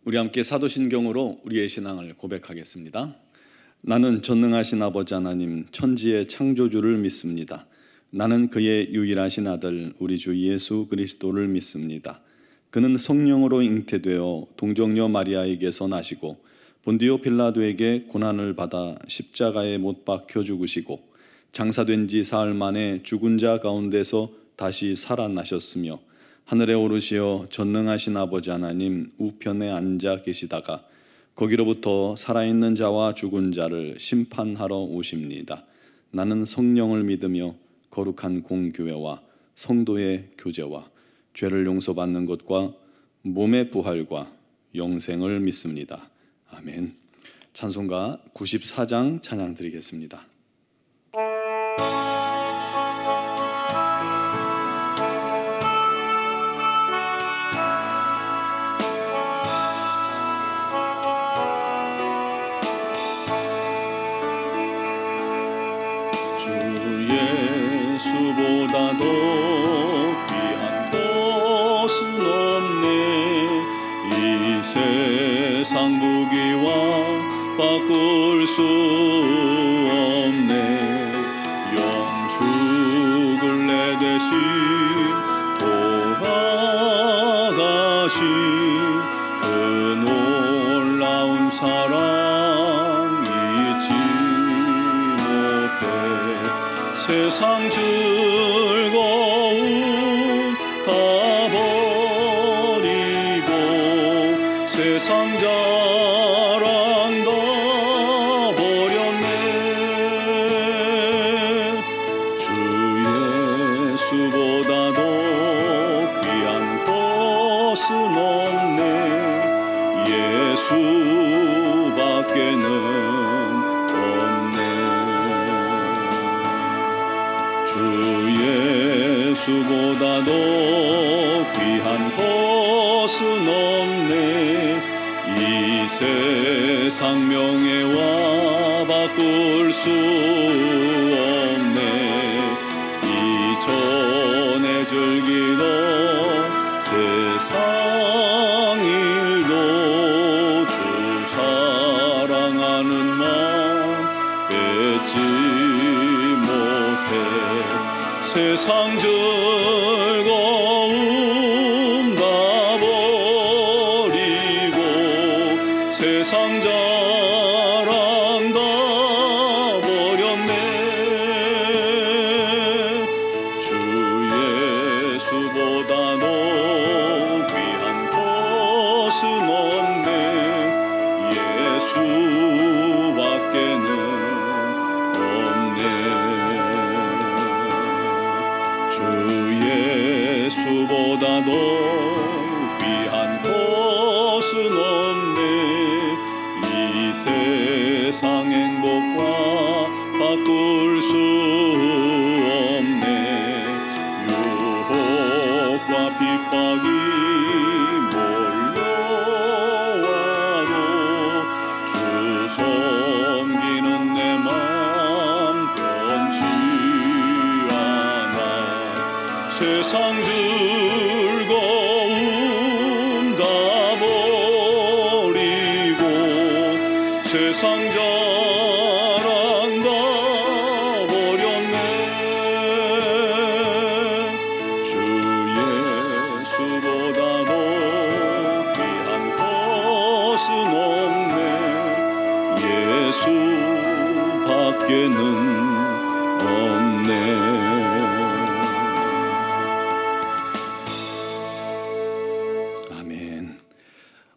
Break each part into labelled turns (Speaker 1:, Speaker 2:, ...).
Speaker 1: 우리 함께 사도신경으로 우리의 신앙을 고백하겠습니다. 나는 전능하신 아버지 하나님 천지의 창조주를 믿습니다. 나는 그의 유일하신 아들 우리 주 예수 그리스도를 믿습니다. 그는 성령으로 잉태되어 동정녀 마리아에게서 나시고 본디오 빌라도에게 고난을 받아 십자가에 못 박혀 죽으시고 장사된 지 사흘 만에 죽은 자 가운데서 다시 살아나셨으며 하늘에 오르시어 전능하신 아버지 하나님 우편에 앉아 계시다가 거기로부터 살아있는 자와 죽은 자를 심판하러 오십니다. 나는 성령을 믿으며 거룩한 공교회와 성도의 교제와 죄를 용서받는 것과 몸의 부활과 영생을 믿습니다. 아멘. 찬송가 94장 찬양 드리겠습니다.
Speaker 2: 예수보다도 귀한 것은 없네. 이 세상 부귀와 바꿀 수 없네. 영축을 내 대신 돌아가신 그 놀라운 사랑 잊지 못해. 세상 즐거움 다 버리고 세상 자랑 다 버렸네. 주 예수보다도 귀한 것은 없네. 예수밖에는 예수보다도 귀한 것은 없네. 이 세상 명예와 바꿀 수 없네. 이전에 즐기던 세상 일도 주 사랑하는 마음 뺏지 못해. 세상 즐거움 다 버리고 세상 자랑 다 버렸네. 주 예수보다도 귀한 것은 없네. 예수밖에는 예수보다도 귀한 것은 없네. 이 세상 행복과 바꿀 수 없네. 유혹과 핍박이 몰려와도 주 섬기는 내 맘 변치 않아. 세상 즐거움 다 버리고 세상 자랑 다 버렸네. 주 예수보다도 귀한 것은 없네. 예수밖에는 없네.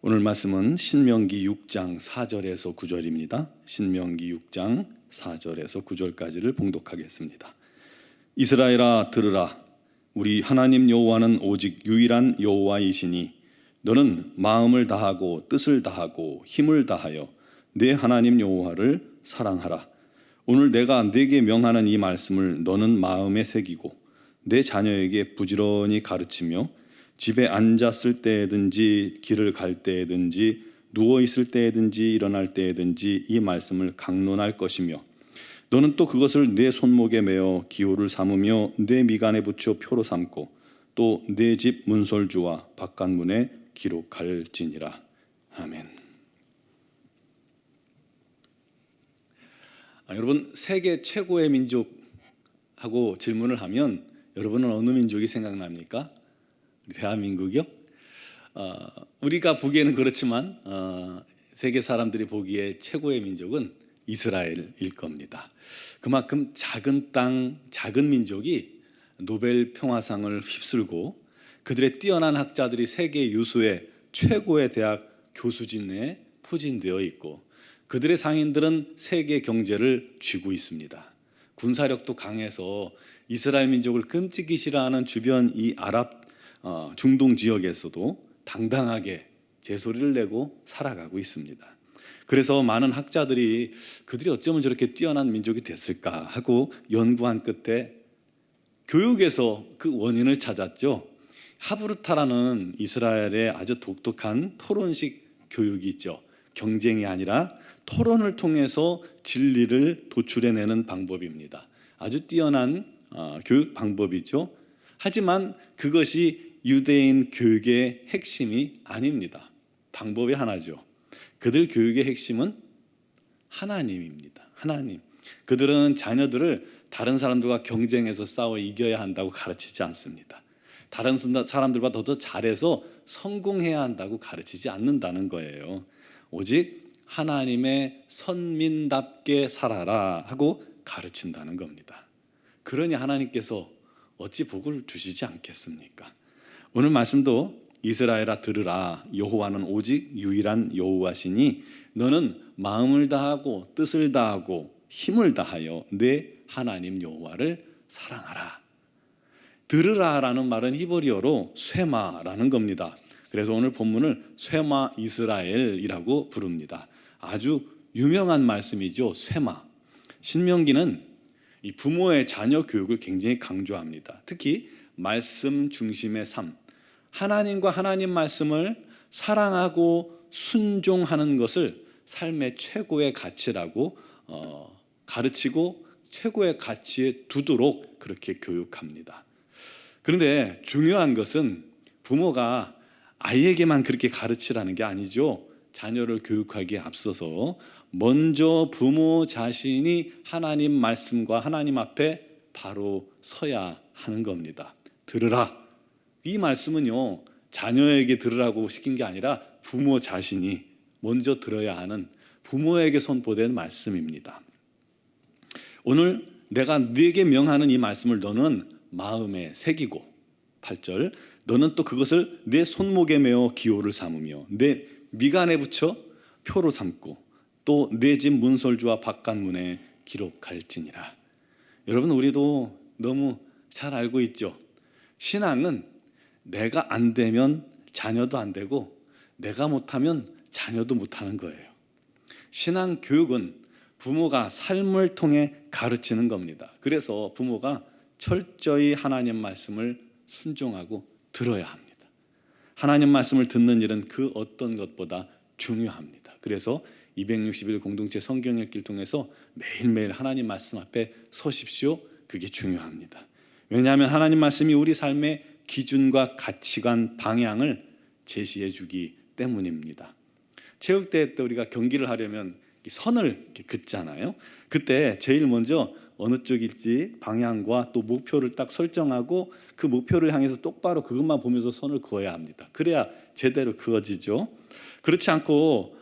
Speaker 1: 오늘 말씀은 신명기 6장 4절에서 9절입니다. 신명기 6장 4절에서 9절까지를 봉독하겠습니다. 이스라엘아 들으라. 우리 하나님 여호와는 오직 유일한 여호와이시니 너는 마음을 다하고 뜻을 다하고 힘을 다하여 내 하나님 여호와를 사랑하라. 오늘 내가 네게 명하는 이 말씀을 너는 마음에 새기고 내 자녀에게 부지런히 가르치며 집에 앉았을 때든지 길을 갈 때든지 누워 있을 때든지 일어날 때든지 이 말씀을 강론할 것이며 너는 또 그것을 내 손목에 매어 기호를 삼으며 내 미간에 붙여 표로 삼고 또 내 집 문설주와 바깥문에 기록할지니라. 아멘. 여러분, 세계 최고의 민족하고 질문을 하면 여러분은 어느 민족이 생각납니까? 우리 대한민국이요? 우리가 보기에는 그렇지만 세계 사람들이 보기에 최고의 민족은 이스라엘일 겁니다. 그만큼 작은 땅, 작은 민족이 노벨 평화상을 휩쓸고 그들의 뛰어난 학자들이 세계 유수의 최고의 대학 교수진에 포진되어 있고 그들의 상인들은 세계 경제를 쥐고 있습니다. 군사력도 강해서 이스라엘 민족을 끔찍이 싫어하는 주변 이 아랍 중동 지역에서도 당당하게 제소리를 내고 살아가고 있습니다. 그래서 많은 학자들이 그들이 어쩌면 저렇게 뛰어난 민족이 됐을까 하고 연구한 끝에 교육에서 그 원인을 찾았죠. 하브르타라는 이스라엘의 아주 독특한 토론식 교육이 있죠. 경쟁이 아니라 토론을 통해서 진리를 도출해내는 방법입니다. 아주 뛰어난 교육 방법이죠. 하지만 그것이 유대인 교육의 핵심이 아닙니다. 방법이 하나죠. 그들 교육의 핵심은 하나님입니다. 하나님. 그들은 자녀들을 다른 사람들과 경쟁해서 싸워 이겨야 한다고 가르치지 않습니다. 다른 사람들보다 더 잘해서 성공해야 한다고 가르치지 않는다는 거예요. 오직 하나님의 선민답게 살아라 하고 가르친다는 겁니다. 그러니 하나님께서 어찌 복을 주시지 않겠습니까? 오늘 말씀도 이스라엘아 들으라, 여호와는 오직 유일한 여호와시니 너는 마음을 다하고 뜻을 다하고 힘을 다하여 내 하나님 여호와를 사랑하라. 들으라라는 말은 히브리어로 쇠마라는 겁니다. 그래서 오늘 본문을 쇠마 이스라엘이라고 부릅니다. 아주 유명한 말씀이죠. 쇠마. 신명기는 이 부모의 자녀 교육을 굉장히 강조합니다. 특히 말씀 중심의 삶, 하나님과 하나님 말씀을 사랑하고 순종하는 것을 삶의 최고의 가치라고 가르치고 최고의 가치에 두도록 그렇게 교육합니다. 그런데 중요한 것은 부모가 아이에게만 그렇게 가르치라는 게 아니죠. 자녀를 교육하기에 앞서서 먼저 부모 자신이 하나님 말씀과 하나님 앞에 바로 서야 하는 겁니다. 들으라. 이 말씀은요, 자녀에게 들으라고 시킨 게 아니라 부모 자신이 먼저 들어야 하는 부모에게 선포된 말씀입니다. 오늘 내가 네게 명하는 이 말씀을 너는 마음에 새기고 8절 너는 또 그것을 내 손목에 메어 기호를 삼으며 내 미간에 붙여 표로 삼고 또 내 집 문설주와 바깥문에 기록할지니라. 여러분, 우리도 너무 잘 알고 있죠. 신앙은 내가 안 되면 자녀도 안 되고 내가 못하면 자녀도 못하는 거예요. 신앙 교육은 부모가 삶을 통해 가르치는 겁니다. 그래서 부모가 철저히 하나님 말씀을 순종하고 들어야 합니다. 하나님 말씀을 듣는 일은 그 어떤 것보다 중요합니다. 그래서 260일 공동체 성경 읽기를 통해서 매일매일 하나님 말씀 앞에 서십시오. 그게 중요합니다. 왜냐하면 하나님 말씀이 우리 삶의 기준과 가치관, 방향을 제시해 주기 때문입니다. 체육대회 때 우리가 경기를 하려면 선을 이렇게 긋잖아요. 그때 제일 먼저 어느 쪽일지 방향과 또 목표를 딱 설정하고 그 목표를 향해서 똑바로 그것만 보면서 선을 그어야 합니다. 그래야 제대로 그어지죠. 그렇지 않고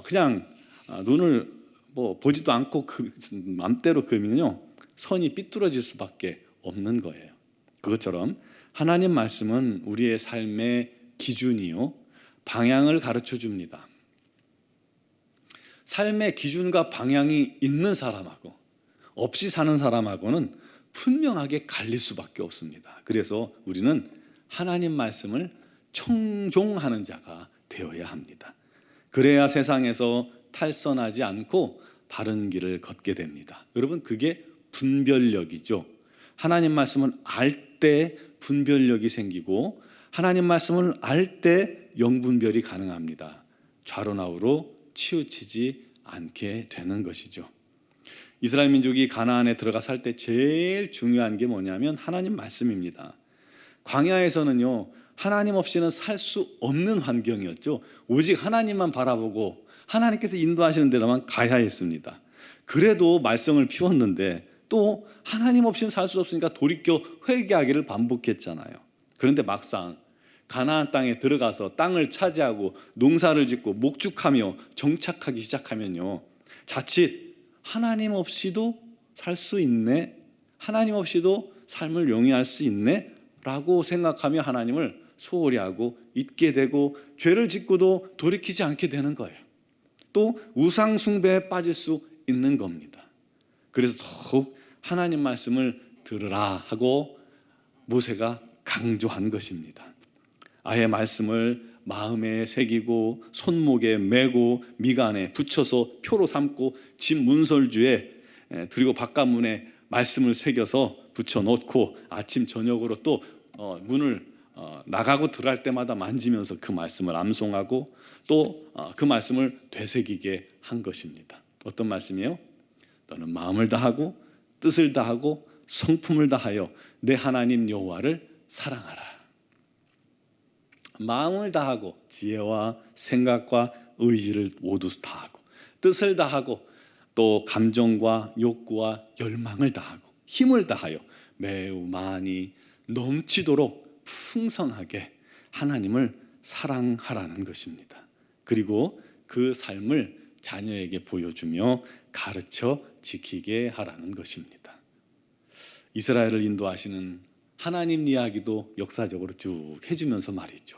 Speaker 1: 그냥 눈을 보지도 않고 그 맘대로 그으면요, 선이 삐뚤어질 수밖에 없는 거예요. 그것처럼 하나님 말씀은 우리의 삶의 기준이요, 방향을 가르쳐 줍니다. 삶의 기준과 방향이 있는 사람하고 없이 사는 사람하고는 분명하게 갈릴 수밖에 없습니다. 그래서 우리는 하나님 말씀을 청종하는 자가 되어야 합니다. 그래야 세상에서 탈선하지 않고 바른 길을 걷게 됩니다. 여러분, 그게 분별력이죠. 하나님 말씀을 알 때 분별력이 생기고 하나님 말씀을 알 때 영분별이 가능합니다. 좌로나우로 치우치지 않게 되는 것이죠. 이스라엘 민족이 가나안에 들어가 살 때 제일 중요한 게 뭐냐면 하나님 말씀입니다. 광야에서는요, 하나님 없이는 살 수 없는 환경이었죠. 오직 하나님만 바라보고 하나님께서 인도하시는 대로만 가야 했습니다. 그래도 말썽을 피웠는데 또 하나님 없이는 살 수 없으니까 돌이켜 회개하기를 반복했잖아요. 그런데 막상 가나안 땅에 들어가서 땅을 차지하고 농사를 짓고 목축하며 정착하기 시작하면요, 자칫 하나님 없이도 살 수 있네, 하나님 없이도 삶을 용이할 수 있네 라고 생각하며 하나님을 소홀히 하고 잊게 되고 죄를 짓고도 돌이키지 않게 되는 거예요. 또 우상 숭배에 빠질 수 있는 겁니다. 그래서 더욱 하나님 말씀을 들으라 하고 모세가 강조한 것입니다. 아예 말씀을 마음에 새기고 손목에 메고 미간에 붙여서 표로 삼고 집 문설주에 그리고 바깥문에 말씀을 새겨서 붙여놓고 아침 저녁으로 또 문을 나가고 들어갈 때마다 만지면서 그 말씀을 암송하고 또 그 말씀을 되새기게 한 것입니다. 어떤 말씀이에요? 너는 마음을 다하고 뜻을 다하고 성품을 다하여 내 하나님 여호와를 사랑하라. 마음을 다하고 지혜와 생각과 의지를 모두 다하고 뜻을 다하고 또 감정과 욕구와 열망을 다하고 힘을 다하여 매우 많이 넘치도록 풍성하게 하나님을 사랑하라는 것입니다. 그리고 그 삶을 자녀에게 보여주며 가르쳐 지키게 하라는 것입니다. 이스라엘을 인도하시는 하나님 이야기도 역사적으로 쭉 해주면서 말이죠.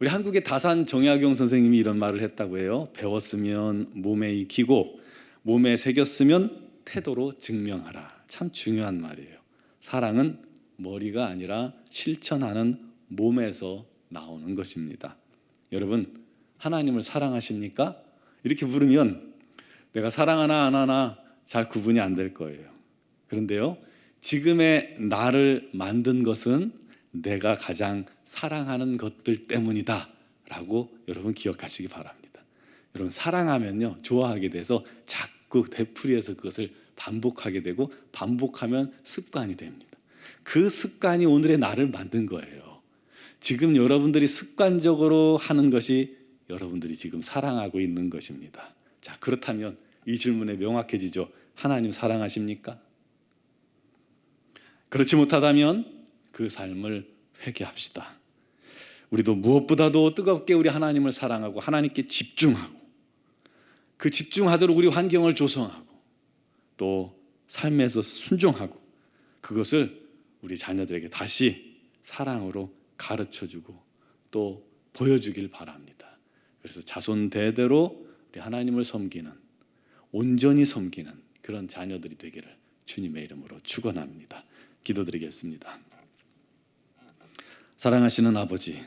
Speaker 1: 우리 한국의 다산 정약용 선생님이 이런 말을 했다고 해요. 배웠으면 몸에 익히고 몸에 새겼으면 태도로 증명하라. 참 중요한 말이에요. 사랑은 머리가 아니라 실천하는 몸에서 나오는 것입니다. 여러분, 하나님을 사랑하십니까? 이렇게 물으면 내가 사랑하나 안 하나 잘 구분이 안 될 거예요. 그런데요, 지금의 나를 만든 것은 내가 가장 사랑하는 것들 때문이다 라고 여러분 기억하시기 바랍니다. 여러분, 사랑하면요, 좋아하게 돼서 자꾸 되풀이해서 그것을 반복하게 되고 반복하면 습관이 됩니다. 그 습관이 오늘의 나를 만든 거예요. 지금 여러분들이 습관적으로 하는 것이 여러분들이 지금 사랑하고 있는 것입니다. 자, 그렇다면 이 질문에 명확해지죠. 하나님 사랑하십니까? 그렇지 못하다면 그 삶을 회개합시다. 우리도 무엇보다도 뜨겁게 우리 하나님을 사랑하고 하나님께 집중하고 그 집중하도록 우리 환경을 조성하고 또 삶에서 순종하고 그것을 우리 자녀들에게 다시 사랑으로 가르쳐주고 또 보여주길 바랍니다. 그래서 자손 대대로 우리 하나님을 섬기는, 온전히 섬기는 그런 자녀들이 되기를 주님의 이름으로 축원합니다. 기도드리겠습니다. 사랑하시는 아버지,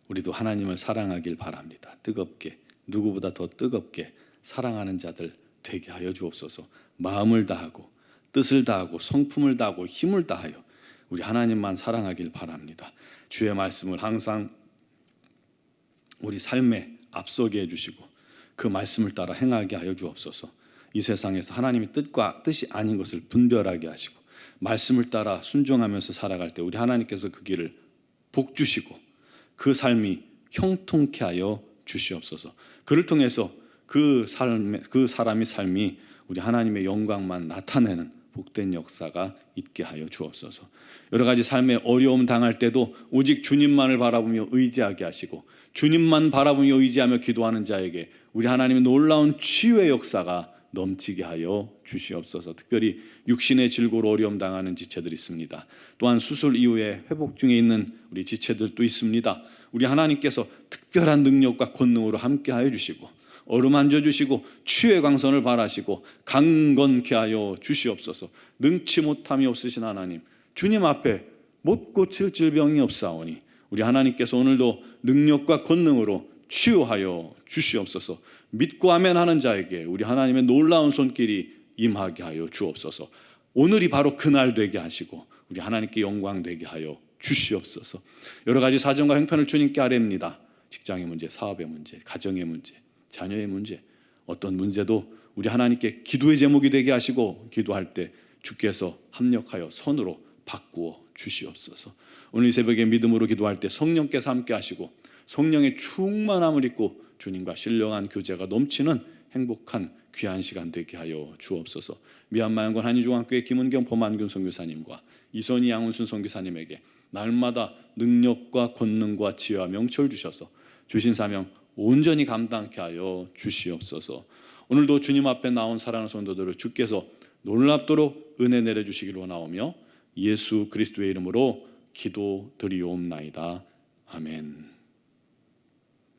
Speaker 1: 우리도 하나님을 사랑하길 바랍니다. 뜨겁게, 누구보다 더 뜨겁게 사랑하는 자들 되게 하여 주옵소서. 마음을 다하고 뜻을 다하고 성품을 다하고 힘을 다하여 우리 하나님만 사랑하길 바랍니다. 주의 말씀을 항상 우리 삶에 앞서게 해주시고 그 말씀을 따라 행하게 하여 주옵소서. 이 세상에서 하나님의 뜻과 뜻이 아닌 것을 분별하게 하시고 말씀을 따라 순종하면서 살아갈 때 우리 하나님께서 그 길을 복 주시고 그 삶이 형통케 하여 주시옵소서. 그를 통해서 그 사람의 삶이 우리 하나님의 영광만 나타내는 복된 역사가 있게 하여 주옵소서. 여러 가지 삶의 어려움 당할 때도 오직 주님만을 바라보며 의지하게 하시고 주님만 바라보며 의지하며 기도하는 자에게 우리 하나님의 놀라운 치유의 역사가 넘치게 하여 주시옵소서. 특별히 육신의 질고로 어려움 당하는 지체들이 있습니다. 또한 수술 이후에 회복 중에 있는 우리 지체들도 있습니다. 우리 하나님께서 특별한 능력과 권능으로 함께 하여 주시고 어루만져 주시고 치유의 광선을 발하시고 강건케 하여 주시옵소서. 능치 못함이 없으신 하나님, 주님 앞에 못 고칠 질병이 없사오니 우리 하나님께서 오늘도 능력과 권능으로 치유하여 주시옵소서. 믿고 아멘하는 자에게 우리 하나님의 놀라운 손길이 임하게 하여 주옵소서. 오늘이 바로 그날 되게 하시고 우리 하나님께 영광 되게 하여 주시옵소서. 여러 가지 사정과 형편을 주님께 아뢰입니다. 직장의 문제, 사업의 문제, 가정의 문제, 자녀의 문제, 어떤 문제도 우리 하나님께 기도의 제목이 되게 하시고 기도할 때 주께서 합력하여 선으로 바꾸어 주시옵소서. 오늘 이 새벽에 믿음으로 기도할 때 성령께서 함께 하시고 성령의 충만함을 입고 주님과 신령한 교제가 넘치는 행복한 귀한 시간 되게 하여 주옵소서. 미얀마 양권 한인중앙교회 김은경 범한균 선교사님과 이선희 양훈순 선교사님에게 날마다 능력과 권능과 지혜와 명철 주셔서 주신 사명 온전히 감당케 하여 주시옵소서. 오늘도 주님 앞에 나온 사랑하는 성도들을 주께서 놀랍도록 은혜 내려주시기로 나오며 예수 그리스도의 이름으로 기도드리옵나이다. 아멘.